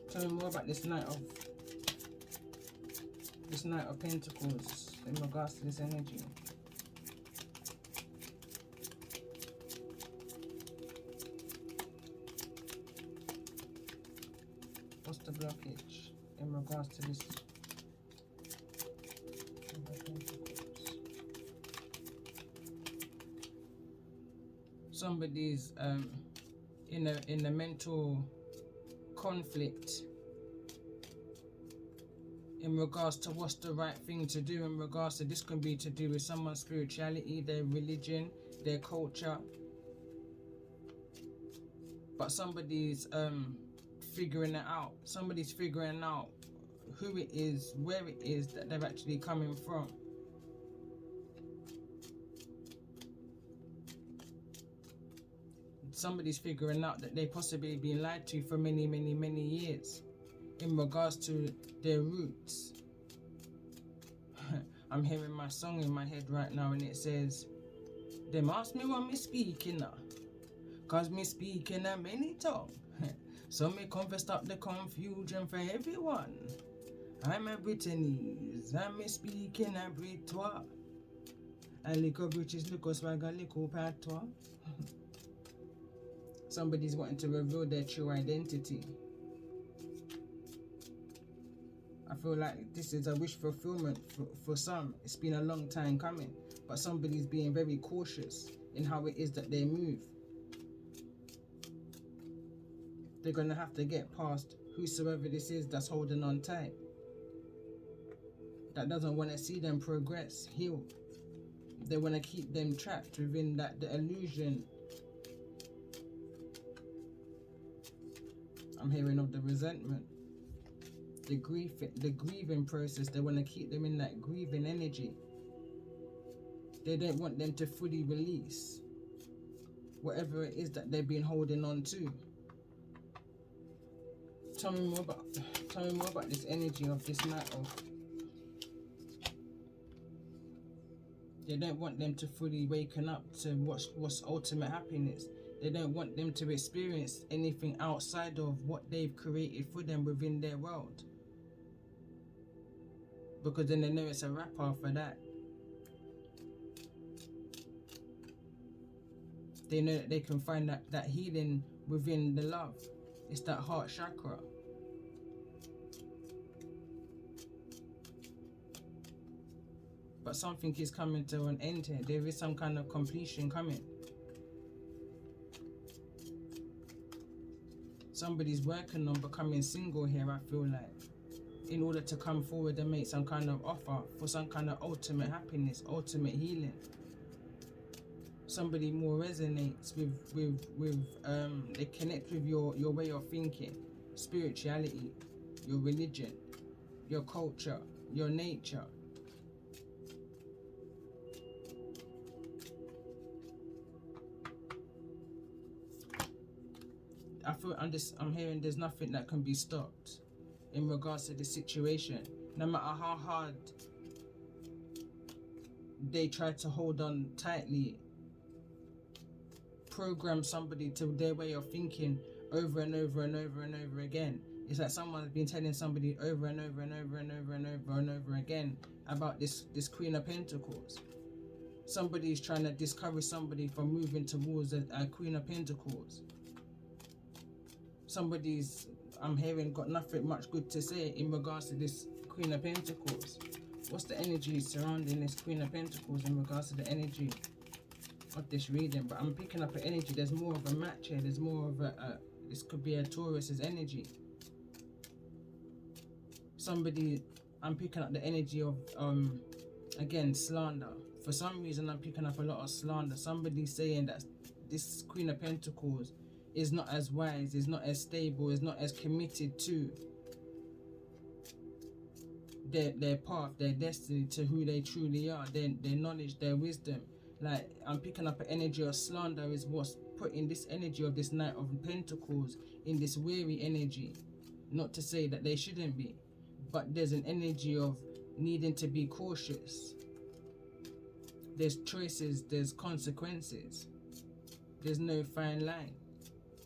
Speaker 1: Tell me more about this Knight of Pentacles in regards to this energy. What's the blockage in regards to this? Somebody's in a mental conflict in regards to what's the right thing to do. In regards to, this can be to do with someone's spirituality, their religion, their culture, but somebody's figuring it out. Somebody's figuring out who it is, where it is that they're actually coming from. Somebody's figuring out that they possibly been lied to for many years in regards to their roots. I'm hearing my song in my head right now, and it says, "Them ask me what me speaking now, cause me speaking a many tongue. So me come to stop the confusion for everyone. I'm a Britanese, and me speaking a Britois. A little British, little swag, a little patois." Somebody's wanting to reveal their true identity. I feel like this is a wish fulfillment for some. It's been a long time coming, but somebody's being very cautious in how it is that they move. They're going to have to get past whosoever this is that's holding on tight, that doesn't want to see them progress, heal. They want to keep them trapped within the illusion. I'm hearing of the resentment, the grieving process. They want to keep them in that grieving energy. They don't want them to fully release whatever it is that they've been holding on to. Tell me more about this energy of this Knight of. They don't want them to fully waken up to what's ultimate happiness. They don't want them to experience anything outside of what they've created for them within their world, because then they know it's a wrap after that. They know that they can find that healing within the love. It's that heart chakra. But something is coming to an end here. There is some kind of completion coming. Somebody's working on becoming single here, I feel like, in order to come forward and make some kind of offer for some kind of ultimate happiness, ultimate healing. Somebody more resonates they connect with your way of thinking, spirituality, your religion, your culture, your nature. I'm hearing there's nothing that can be stopped in regards to the situation. No matter how hard they try to hold on tightly, program somebody to their way of thinking over and over and over and over again. It's like someone's been telling somebody over and over and over and over and over and over again about this Queen of Pentacles. Somebody's trying to discourage somebody from moving towards a Queen of Pentacles. somebody's, I'm hearing, got nothing much good to say in regards to this Queen of Pentacles. What's the energy surrounding this Queen of Pentacles in regards to the energy of this reading? But I'm picking up an energy. There's more of a match here. There's more of this could be a Taurus's energy. Somebody, I'm picking up the energy of, again, slander. For some reason, I'm picking up a lot of slander. Somebody saying that this Queen of Pentacles is not as wise, is not as stable, is not as committed to their path, their destiny, to who they truly are, their knowledge, their wisdom. Like, I'm picking up an energy of slander is what's putting this energy of this Knight of Pentacles in this weary energy. Not to say that they shouldn't be, but there's an energy of needing to be cautious. There's choices, there's consequences. There's no fine line.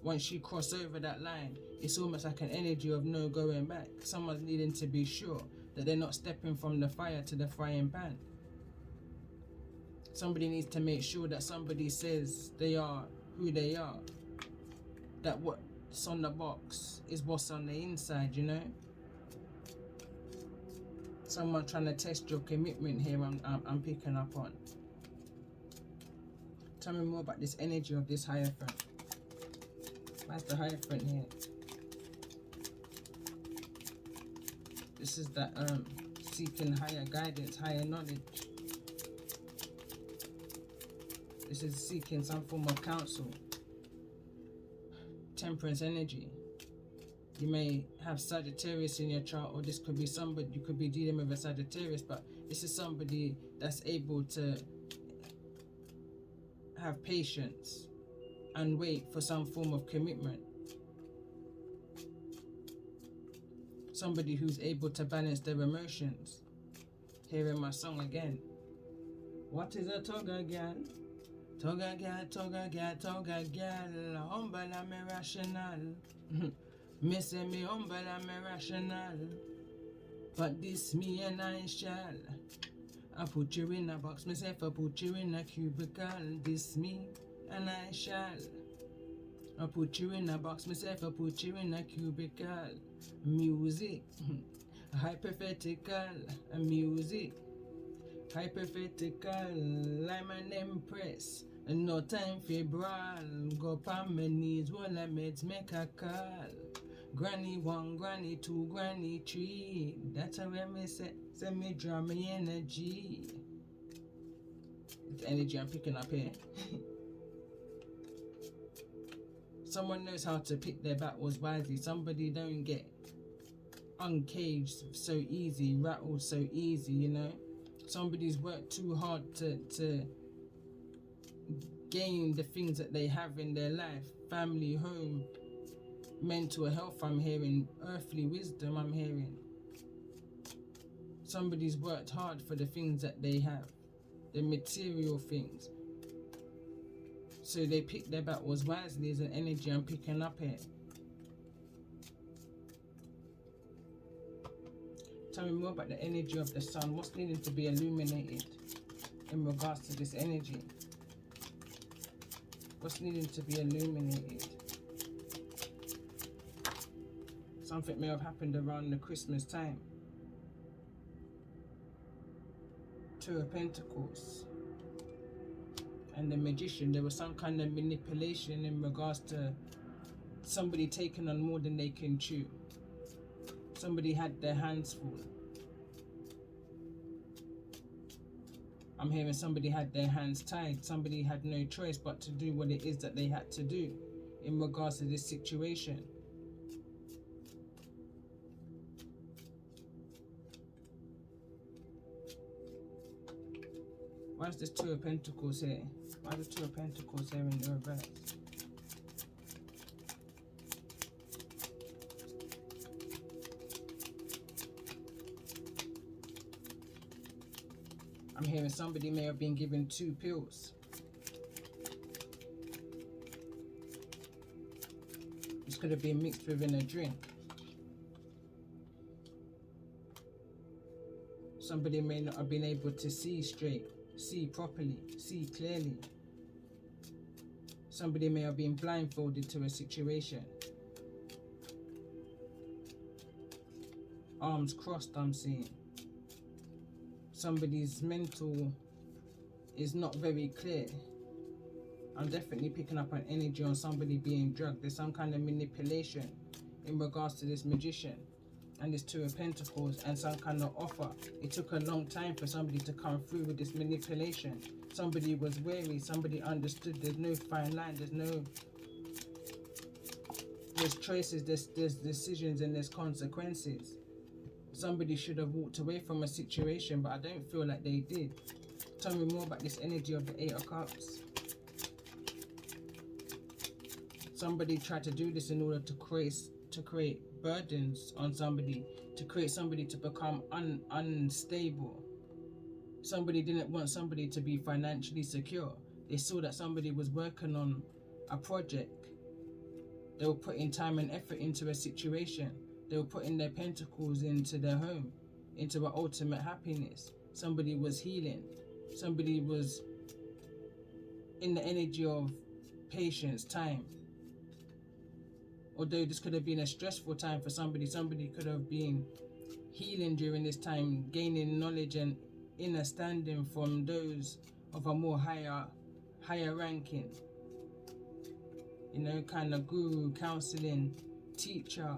Speaker 1: Once you cross over that line, it's almost like an energy of no going back. Someone's needing to be sure that they're not stepping from the fire to the frying pan. Somebody needs to make sure that somebody says they are who they are. That what's on the box is what's on the inside, you know? Someone trying to test your commitment here, I'm picking up on. Tell me more about this energy of this Hierophant. Why's the Hierophant here? This is that seeking higher guidance, higher knowledge. This is seeking some form of counsel. Temperance energy. You may have Sagittarius in your chart, or this could be somebody, you could be dealing with a Sagittarius, but this is somebody that's able to have patience and wait for some form of commitment. Somebody who's able to balance their emotions. Hearing my song again. What is a toga girl? Toga girl, toga girl, toga girl. Humble and me rational. Me say me humble and me rational. But this me and I shall. I put you in a box, myself I put you in a cubicle. This me and I shall. I put you in a box, myself I put you in a cubicle. Music, hypothetical, music, hypothetical. I'm an empress, no time for brawl. Go on my knees while I make a call. Granny 1, Granny 2, Granny 3. That's how me say me draw me energy. It's energy I'm picking up here. Someone knows how to pick their battles wisely. Somebody don't get uncaged so easy, rattled so easy, you know. Somebody's worked too hard to gain the things that they have in their life. Family, home, mental health, I'm hearing. Earthly wisdom, I'm hearing. Somebody's worked hard for the things that they have, the material things. So they pick their battles wisely is an energy I'm picking up here. Tell me more about the energy of the sun. What's needing to be illuminated in regards to this energy? What's needing to be illuminated? Something may have happened around the Christmas time. Two of Pentacles. And the Magician, there was some kind of manipulation in regards to somebody taking on more than they can chew. Somebody had their hands full. I'm hearing somebody had their hands tied. Somebody had no choice but to do what it is that they had to do in regards to this situation. Why is this Two of Pentacles here? Why are the Two of Pentacles here in the reverse? I'm hearing somebody may have been given 2 pills. This could have been mixed within a drink. Somebody may not have been able to see straight, see properly, see clearly. Somebody may have been blindfolded to a situation. arms crossed, I'm seeing. Somebody's mental is not very clear. I'm definitely picking up an energy on somebody being drugged. There's some kind of manipulation in regards to this magician and this Two of Pentacles and some kind of offer. It took a long time for somebody to come through with this manipulation. Somebody was wary, somebody understood there's no fine line, there's choices, there's decisions, and there's consequences. Somebody should have walked away from a situation, but I don't feel like they did. Tell me more about this energy of the Eight of Cups. Somebody tried to do this in order to create burdens on somebody, to create somebody to become unstable. Somebody didn't want somebody to be financially secure. They saw that somebody was working on a project. They were putting time and effort into a situation. They were putting their pentacles into their home, into an ultimate happiness. Somebody was healing. Somebody was in the energy of patience, time. Although this could have been a stressful time for somebody, somebody could have been healing during this time, gaining knowledge and inner standing from those of a more higher ranking. You know, kind of guru, counseling, teacher,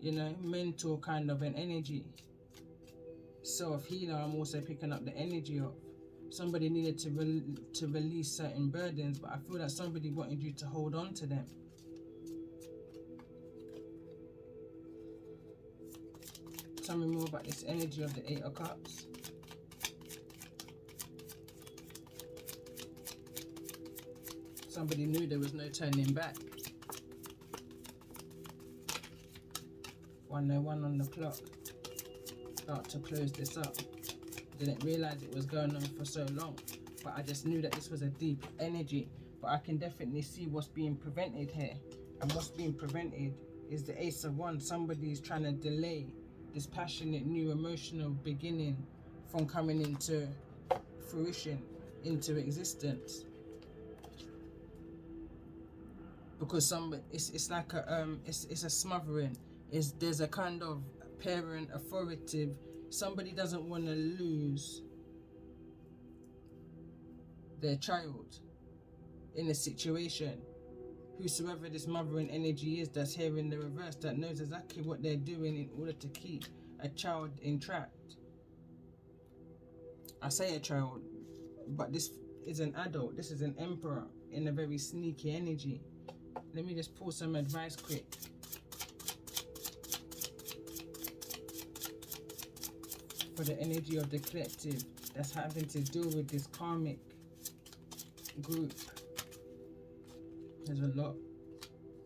Speaker 1: you know, mentor kind of an energy. Self-healer, I'm also picking up the energy of. Somebody needed to release certain burdens, but I feel that somebody wanted you to hold on to them. Tell me more about this energy of the Eight of Cups. Somebody knew there was no turning back. 1:01 on the clock. Start to close this up. Didn't realize it was going on for so long, but I just knew that this was a deep energy. But I can definitely see what's being prevented here, and what's being prevented is the Ace of Wands. Somebody's trying to delay this passionate new emotional beginning from coming into fruition, into existence. Because it's like it's a smothering. There's a kind of parent authoritative. Somebody doesn't want to lose their child in a situation. Whosoever this mothering energy is that's here in the reverse, that knows exactly what they're doing in order to keep a child entrapped. I say a child, but this is an adult. This is an emperor in a very sneaky energy. Let me just pull some advice quick. For the energy of the collective that's having to deal with this karmic group. There's a lot.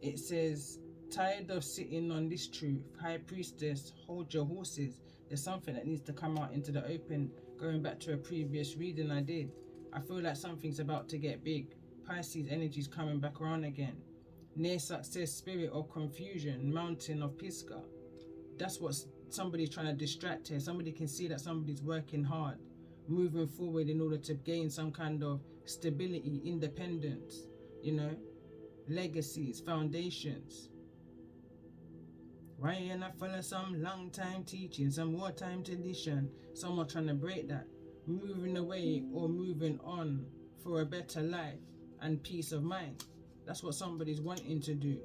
Speaker 1: It says, tired of sitting on this truth, High Priestess, hold your horses. There's something that needs to come out into the open. Going back to a previous reading I did, I feel like something's about to get big. Pisces energy's coming back around again. Near success, spirit of confusion, mountain of Pisca. That's what somebody's trying to distract here. Somebody can see that somebody's working hard, moving forward in order to gain some kind of stability, independence, you know, legacies, foundations. Why you not follow some long time teaching, some wartime tradition? Someone trying to break that, moving away or moving on for a better life and peace of mind. That's what somebody's wanting to do,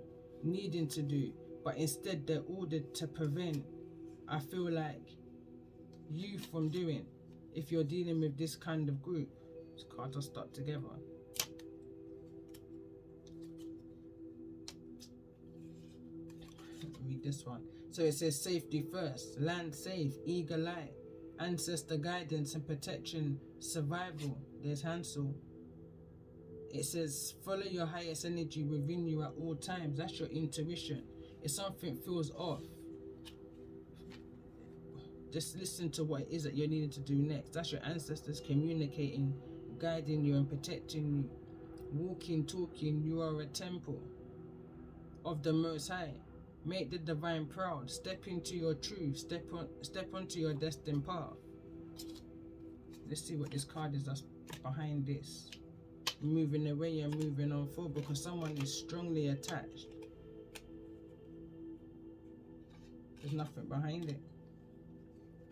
Speaker 1: needing to do, but instead they're ordered to prevent, I feel like, you from doing, if you're dealing with this kind of group. These cards are stuck together. Read this one. So it says safety first, land safe, eager light, ancestor guidance and protection, survival. There's Hansel. It says follow your highest energy within you at all times. That's your intuition. If something feels off, just listen to what it is that you're needing to do next. That's your ancestors communicating, guiding you and protecting you. Walking, talking, you are a temple of the Most High. Make the divine proud. Step into your truth. Step onto your destined path. Let's see what this card is that's behind this. Moving away and moving on forward because someone is strongly attached. There's nothing behind it.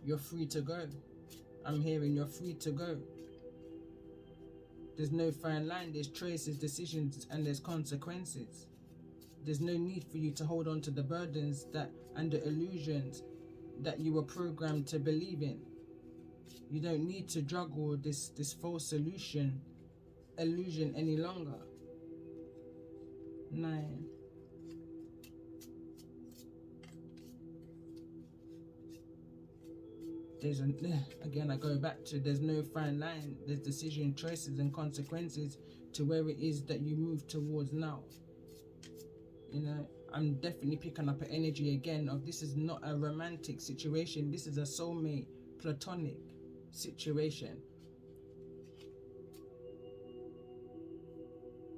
Speaker 1: You're free to go. I'm hearing you're free to go. There's no fine line. There's choices, decisions, and there's consequences. There's no need for you to hold on to the burdens that and the illusions that you were programmed to believe in. You don't need to juggle this false illusion any longer. 9. There's again, I go back to, there's no fine line. There's decision, choices, and consequences to where it is that you move towards now. You know, I'm definitely picking up an energy again of, this is not a romantic situation. This is a soulmate, platonic situation.